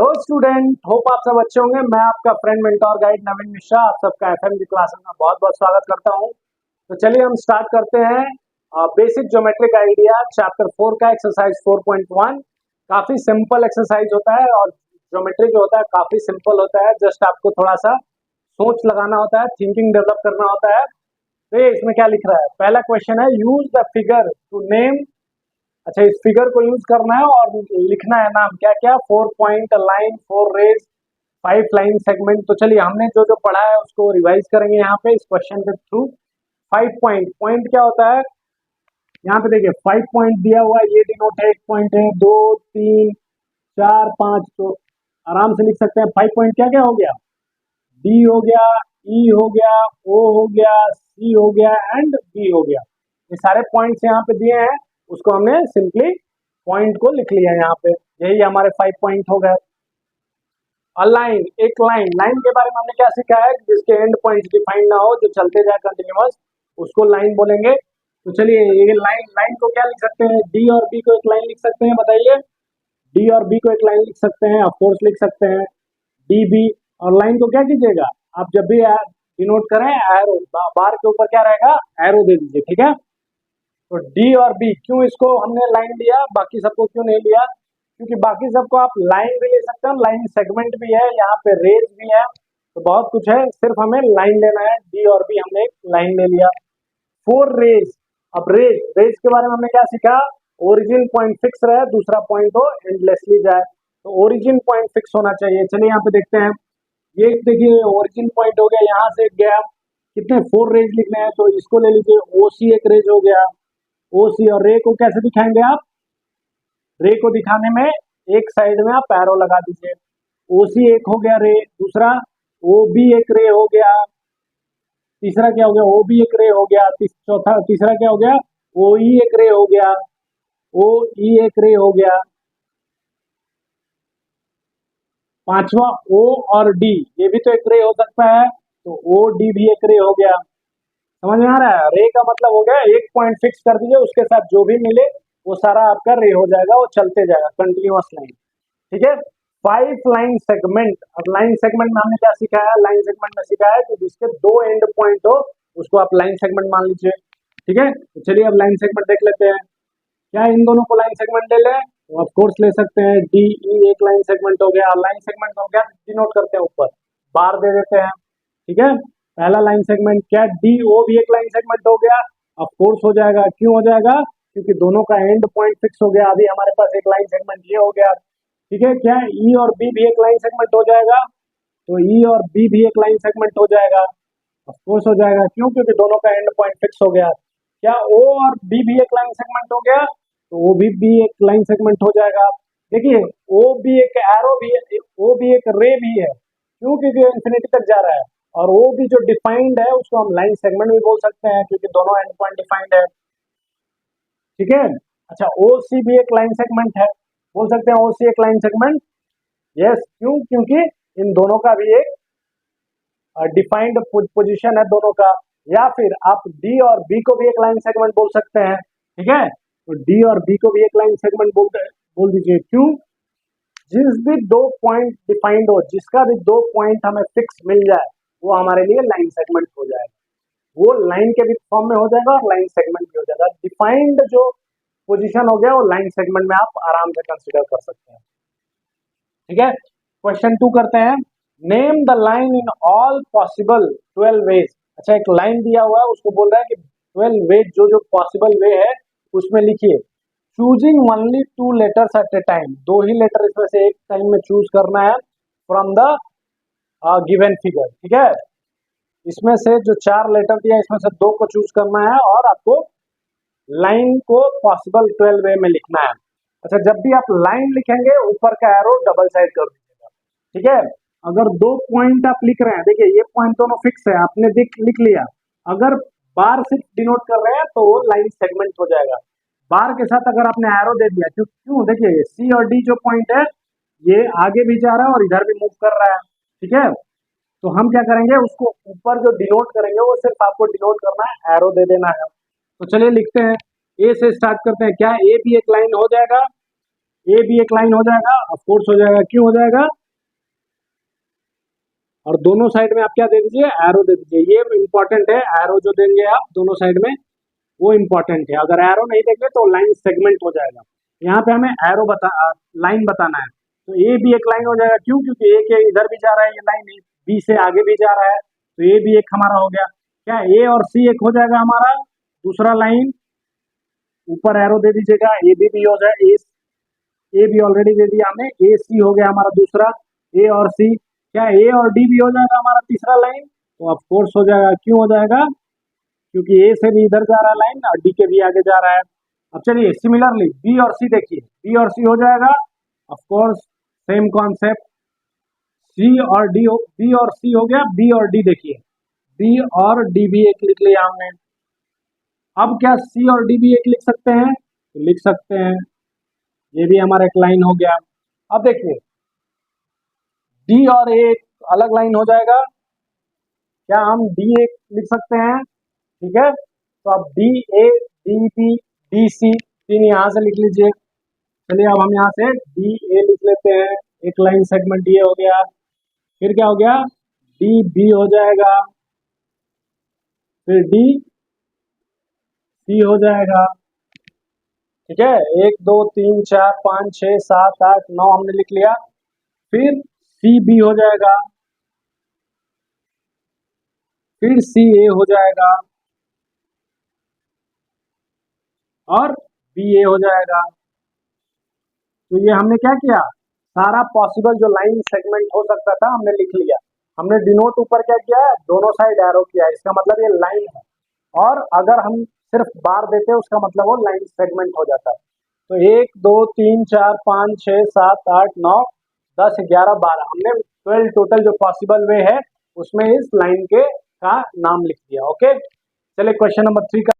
Hello student, hope आप सब अच्छे होंगे। मैं आपका फ्रेंड मेंटोर गाइड नवीन मिश्रा आप सबका एफएम की क्लासेस में बहुत बहुत स्वागत करता हूं। तो चलिए हम स्टार्ट करते हैं बेसिक ज्योमेट्रिक आइडिया चैप्टर 4 का एक्सरसाइज 4.1। काफी सिंपल एक्सरसाइज होता है और ज्योमेट्री जो होता है काफी सिंपल होता है। जस्ट आपको थोड़ा सा सोच लगाना होता है, थिंकिंग डेवलप करना होता है। तो ये इसमें क्या लिख रहा है, पहला क्वेश्चन है use the figure to name. अच्छा, इस फिगर को यूज करना है और लिखना है नाम क्या क्या, 4 point line, 4 rays, 5 line segment. तो चलिए हमने जो जो पढ़ा है उसको रिवाइज करेंगे यहाँ पे इस क्वेश्चन के थ्रू। 5 पॉइंट, पॉइंट क्या होता है यहाँ पे देखिए, 5 पॉइंट दिया हुआ है, ये डिनोट है, 1 पॉइंट है, 2 3 4 5। तो आराम से लिख सकते हैं 5 पॉइंट क्या क्या हो गया, डी हो गया, ई हो गया, ओ हो गया, सी हो गया एंड बी हो गया। ये सारे पॉइंट्स यहाँ पे दिए हैं, उसको हमने सिंपली पॉइंट को लिख लिया यहाँ पे। यही हमारे 5 पॉइंट हो गए। लाइन, एक लाइन, लाइन के बारे में हमने क्या सीखा है, जिसके एंड पॉइंट डिफाइंड ना हो, जो चलते जाए कंटिन्यूअस, उसको लाइन बोलेंगे। तो चलिए ये लाइन, लाइन को क्या लिख सकते हैं, डी और बी को एक लाइन लिख सकते हैं, बताइए। डी और बी को एक लाइन लिख सकते हैं, ऑफकोर्स लिख सकते हैं डी बी। और लाइन को क्या कीजिएगा, आप जब भी डिनोट करें एरो, बार के ऊपर क्या रहेगा, एरो दे दीजिए, ठीक है। तो डी और बी, क्यों इसको हमने लाइन लिया, बाकी सबको क्यों नहीं लिया, क्योंकि बाकी सबको आप लाइन भी ले सकते हैं, लाइन सेगमेंट भी है, यहाँ पे रेज भी है, तो बहुत कुछ है, सिर्फ हमें लाइन लेना है। डी और बी हमने एक लाइन ले लिया। 4 रेज, अब रेज, रेज के बारे में हमने क्या सीखा, ओरिजिन पॉइंट फिक्स रहे, दूसरा पॉइंट हो एंडलेसली जाए, तो ओरिजिन पॉइंट फिक्स होना चाहिए। चलिए यहाँ पे देखते हैं, ये देखिए ओरिजिन पॉइंट हो गया, यहाँ से गया, कितने 4 रेज लिखने हैं, तो इसको ले लीजिए, ओ सी एक रेज हो गया, ओ सी। और रे को कैसे दिखाएंगे आप, रे को दिखाने में एक साइड में आप एरो लगा दीजिए। ओ सी एक हो गया रे, दूसरा ओ बी एक रे हो गया, तीसरा क्या हो गया, ओ बी एक रे हो गया, चौथा तीसरा क्या हो गया, ओ ई एक रे हो गया, ओ ई एक रे हो गया, पांचवा ओ और डी, ये भी तो एक रे हो सकता है, तो ओ डी भी एक रे हो गया। समझ में आ रहा है, रे का मतलब हो गया एक पॉइंट फिक्स कर दीजिए, उसके साथ जो भी मिले वो सारा आपका रे हो जाएगा, वो चलते जाएगा कंटिन्यूअस लाइन, ठीक है। 5 लाइन सेगमेंट, अब लाइन सेगमेंट में हमने क्या सीखा है, लाइन सेगमेंट में सीखा है कि जिसके 2 एंड पॉइंट हो उसको आप लाइन सेगमेंट मान लीजिए, ठीक है। तो चलिए अब लाइन सेगमेंट देख लेते हैं, क्या इन दोनों को लाइन सेगमेंट ले लें, तो ऑफ कोर्स ले सकते हैं। डी ई एक लाइन सेगमेंट हो गया, और लाइन सेगमेंट हो गया, डिनोट करते हैं ऊपर, बार दे देते हैं, ठीक है। पहला लाइन सेगमेंट क्या, डी ओ भी एक लाइन सेगमेंट हो गया, ऑफ कोर्स हो जाएगा, क्यों हो जाएगा, क्योंकि दोनों का एंड पॉइंट फिक्स हो गया। अभी हमारे पास एक लाइन सेगमेंट ये हो गया, ठीक है। क्या ई और बी भी एक लाइन सेगमेंट हो जाएगा, तो ई और बी भी एक लाइन सेगमेंट हो जाएगा, ऑफ कोर्स हो जाएगा, क्यों, क्योंकि दोनों का एंड पॉइंट फिक्स हो गया। क्या ओ और बी भी एक लाइन सेगमेंट हो गया, तो ओ भी एक लाइन सेगमेंट हो जाएगा। देखिए ओ भी एक एरो भी है, ओ भी एक रे भी है, क्यों, क्योंकि इंफिनिटी तक जा रहा है। और वो भी जो डिफाइंड है उसको हम लाइन सेगमेंट भी बोल सकते हैं, क्योंकि दोनों एंड पॉइंट डिफाइंड है, ठीक है। अच्छा, ओ सी भी एक लाइन सेगमेंट है, बोल सकते हैं ओ सी एक लाइन सेगमेंट, यस, क्यों, क्योंकि इन दोनों का भी एक डिफाइंड पोजीशन है दोनों का। या फिर आप डी और बी को भी एक लाइन सेगमेंट बोल सकते हैं, ठीक है। तो डी और बी को भी एक लाइन सेगमेंट बोल दीजिए, क्यों, जिस भी 2 पॉइंट डिफाइंड हो, जिसका भी 2 पॉइंट हमें फिक्स मिल जाए वो हमारे लिए लाइन सेगमेंट हो जाएगा, वो लाइन के भी फॉर्म में हो जाएगा और लाइन सेगमेंट भी हो जाएगा। डिफाइंड जो पोजीशन हो गया वो लाइन सेगमेंट में आप आराम से कंसीडर कर सकते हैं, ठीक है। क्वेश्चन 2 करते हैं, name the line in all possible 12 ways. अच्छा, एक लाइन दिया हुआ है, उसको बोल रहा है कि 12 वेज, जो जो पॉसिबल वे है उसमें लिखिए। Choosing only 2 letters at a time, 2 ही लेटर इसमें से एक टाइम में चूज करना है फ्रॉम द गिवन फिगर, ठीक है। इसमें से जो 4 लेटर दिया इसमें से 2 को चूज करना है और आपको लाइन को पॉसिबल 12 वे में लिखना है। अच्छा, जब भी आप लाइन लिखेंगे ऊपर का एरो डबल साइड कर दीजिएगा, ठीक है। अगर 2 पॉइंट आप लिख रहे हैं, देखिए ये पॉइंट दोनों फिक्स है, आपने लिख लिया, अगर बार से डिनोट कर रहे हैं तो वो लाइन सेगमेंट हो जाएगा। बार के साथ अगर आपने एरो दे दिया, क्यों देखिए सी और डी जो पॉइंट है ये आगे भी जा रहा है और इधर भी मूव कर रहा है, ठीक है। तो हम क्या करेंगे, उसको ऊपर जो डिनोट करेंगे वो सिर्फ आपको डिनोट करना है, एरो दे देना है। तो चलिए लिखते हैं, ए से स्टार्ट करते हैं, क्या ए भी एक लाइन हो जाएगा, ए भी एक लाइन हो जाएगा, ऑफ कोर्स हो जाएगा, क्यों हो जाएगा, और दोनों साइड में आप क्या दे दीजिए, एरो दे दीजिए। ये इंपॉर्टेंट है, एरो जो देंगे आप दोनों साइड में वो इंपॉर्टेंट है। अगर एरो नहीं देंगे तो लाइन सेगमेंट हो जाएगा। यहाँ पे हमें एरो लाइन बताना है, तो ए भी एक लाइन हो जाएगा, क्यों, क्योंकि ए के इधर भी जा रहा है ये लाइन, बी से आगे भी जा रहा है, तो ए भी एक हमारा हो गया। क्या ए और सी एक हो जाएगा हमारा, दूसरा लाइन ऊपर एरो दे दीजिएगा, ए भी हो जाए, ए भी ऑलरेडी दे दिया हमने, ए सी हो गया हमारा दूसरा, ए और सी। क्या ए और डी भी हो जाएगा हमारा तीसरा लाइन, तो ऑफ कोर्स हो जाएगा, क्यों हो जाएगा, क्योंकि ए से भी इधर जा रहा है लाइन और डी के भी आगे जा रहा है। अब चलिए सिमिलरली बी और सी देखिए, बी और सी हो जाएगा, ऑफ कोर्स सेम कॉन्सेप्ट, सी और डी हो, बी और सी हो गया, बी और डी देखिए, बी और डी भी एक लिख लिया हमने। अब क्या सी और डी भी एक लिख सकते हैं, तो लिख सकते हैं, ये भी हमारा एक लाइन हो गया। अब देखिए डी और ए एक अलग लाइन हो जाएगा, क्या हम डी एक लिख सकते हैं, ठीक है, तो अब D A D B D C तीन यहाँ से लिख लीजिए। चलिए अब हम यहाँ से डी ए लिख लेते हैं, एक लाइन सेगमेंट डी हो गया, फिर क्या हो गया, डी बी हो जाएगा, फिर डी सी हो जाएगा, ठीक है, 1 2 3 4 5 6 7 8 9 हमने लिख लिया, फिर सी बी हो जाएगा, फिर सी ए हो जाएगा, और बी ए हो जाएगा। तो ये हमने क्या किया, सारा पॉसिबल जो लाइन सेगमेंट हो सकता था हमने लिख लिया। हमने डिनोट ऊपर क्या किया है, दोनों साइड एरो किया है, इसका मतलब ये लाइन है, और अगर हम सिर्फ बार देते हैं उसका मतलब वो लाइन सेगमेंट हो जाता है। तो 1 2 3 4 5 6 7 8 9 10 11 12 हमने 12 टोटल जो पॉसिबल वे है उसमें इस लाइन के का नाम लिख दिया। ओके, चलिए क्वेश्चन नंबर 3 का